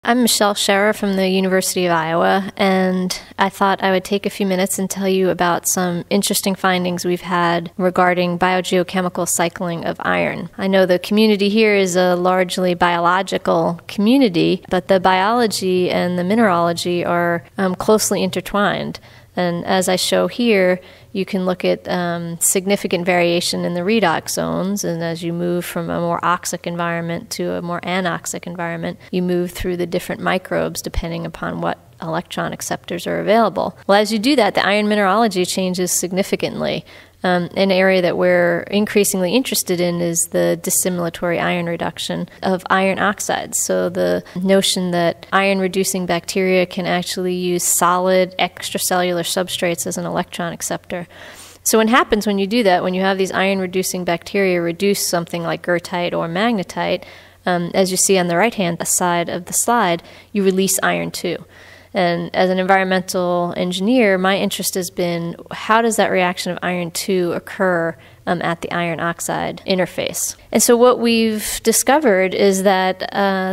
I'm Michelle Scherer from the University of Iowa, and I thought I would take a few minutes and tell you about some interesting findings we've had regarding biogeochemical cycling of iron. I know the community here is a largely biological community, but the biology and the mineralogy are closely intertwined. And as I show here, you can look at significant variation in the redox zones, and as you move from a more oxic environment to a more anoxic environment, you move through the different microbes depending upon what electron acceptors are available. Well, as you do that, the iron mineralogy changes significantly. An area that we're increasingly interested in is the dissimilatory iron reduction of iron oxides. So the notion that iron-reducing bacteria can actually use solid extracellular substrates as an electron acceptor. So what happens when you do that, when you have these iron-reducing bacteria reduce something like goethite or magnetite, as you see on the right-hand side of the slide, you release iron-2. And as an environmental engineer, my interest has been how does that reaction of iron-2 occur at the iron oxide interface. And so what we've discovered is that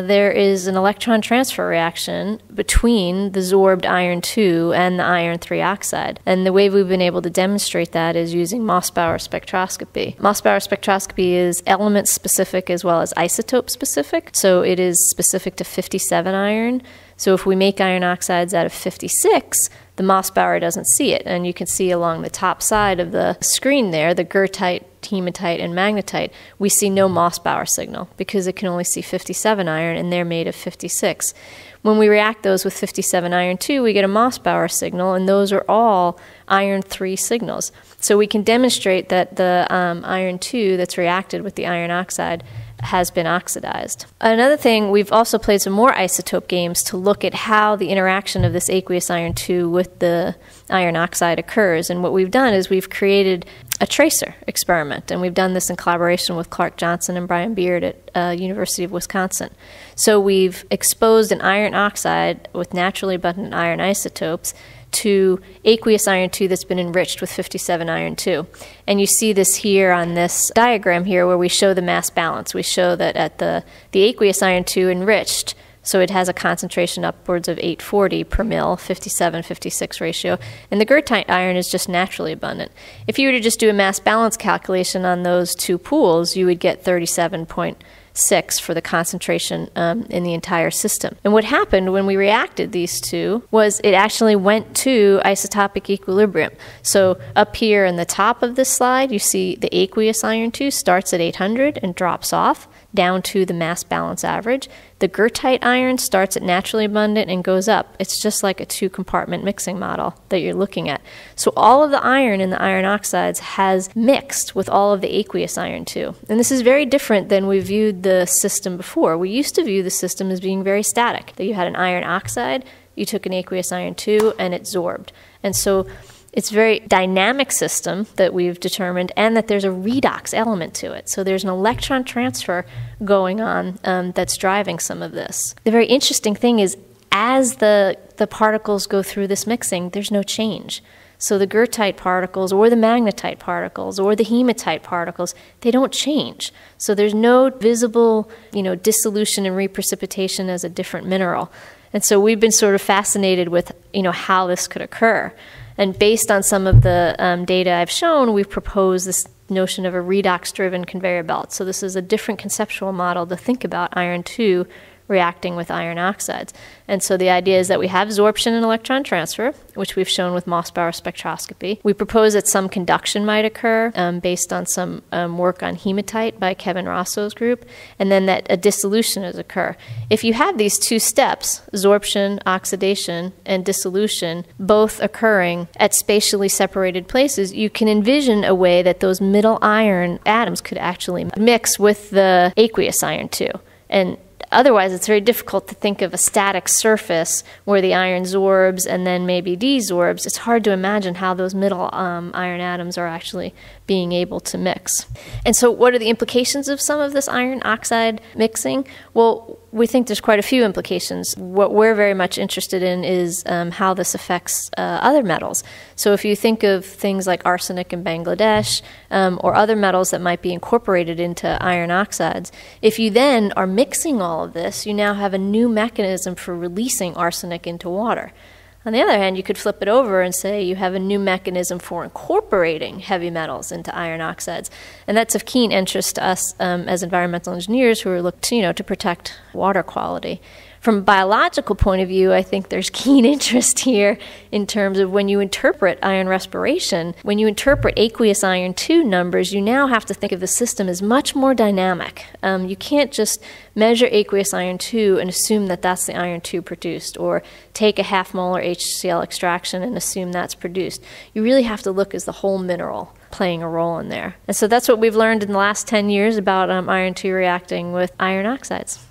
there is an electron transfer reaction between the sorbed iron-2 and the iron-3 oxide. And the way we've been able to demonstrate that is using Mossbauer spectroscopy. Mossbauer spectroscopy is element-specific as well as isotope-specific. So it is specific to 57 iron. So if we make iron oxides out of 56, the Mossbauer doesn't see it. And you can see along the top side of the screen there, the goethite, hematite, and magnetite, we see no Mossbauer signal because it can only see 57 iron and they're made of 56. When we react those with 57 iron-2, we get a Mossbauer signal, and those are all iron-3 signals. So we can demonstrate that the iron-2 that's reacted with the iron oxide has been oxidized. Another thing, we've also played some more isotope games to look at how the interaction of this aqueous iron-2 with the iron oxide occurs. And what we've done is we've created a tracer experiment, and we've done this in collaboration with Clark Johnson and Brian Beard at University of Wisconsin. So we've exposed an iron oxide with naturally abundant iron isotopes to aqueous iron-2 that's been enriched with 57 iron-2. And you see this here on this diagram here where we show the mass balance. We show that at the aqueous iron-2 enriched, so it has a concentration upwards of 840 per mil, 57-56 ratio, and the goethite iron is just naturally abundant. If you were to just do a mass balance calculation on those two pools, you would get 37.6 for the concentration in the entire system. And what happened when we reacted these two was it actually went to isotopic equilibrium. So up here in the top of this slide, you see the aqueous iron-2 starts at 800 and drops off down to the mass balance average. The goethite iron starts at naturally abundant and goes up. It's just like a two-compartment mixing model that you're looking at. So all of the iron in the iron oxides has mixed with all of the aqueous iron-2. And this is very different than we viewed the system before. We used to view the system as being very static, that you had an iron oxide, you took an aqueous iron-2, and it sorbed. And so it's a very dynamic system that we've determined, and that there's a redox element to it. So there's an electron transfer going on that's driving some of this. The very interesting thing is as the particles go through this mixing, there's no change. So the goethite particles or the magnetite particles or the hematite particles, they don't change. So there's no visible, dissolution and reprecipitation as a different mineral. And so we've been sort of fascinated with, how this could occur. And based on some of the data I've shown, we've proposed this notion of a redox-driven conveyor belt. So this is a different conceptual model to think about iron-2 reacting with iron oxides. And so the idea is that we have absorption and electron transfer, which we've shown with Mossbauer spectroscopy. We propose that some conduction might occur based on some work on hematite by Kevin Rosso's group, and then that a dissolution does occur. If you have these two steps, absorption, oxidation, and dissolution, both occurring at spatially separated places, you can envision a way that those middle iron atoms could actually mix with the aqueous iron-2. And otherwise, it's very difficult to think of a static surface where the iron sorbs and then maybe desorbs. It's hard to imagine how those middle iron atoms are actually being able to mix. And so what are the implications of some of this iron oxide mixing? Well, we think there's quite a few implications. What we're very much interested in is how this affects other metals. So if you think of things like arsenic in Bangladesh or other metals that might be incorporated into iron oxides, if you then are mixing all of this, you now have a new mechanism for releasing arsenic into water. On the other hand, you could flip it over and say you have a new mechanism for incorporating heavy metals into iron oxides. And that's of keen interest to us as environmental engineers who are looking to protect water quality. From a biological point of view, I think there's keen interest here in terms of when you interpret iron respiration, when you interpret aqueous iron 2 numbers, you now have to think of the system as much more dynamic. You can't just measure aqueous iron 2 and assume that that's the iron 2 produced, or take a half molar HCl extraction and assume that's produced. You really have to look as the whole mineral playing a role in there. And so that's what we've learned in the last 10 years about iron 2 reacting with iron oxides.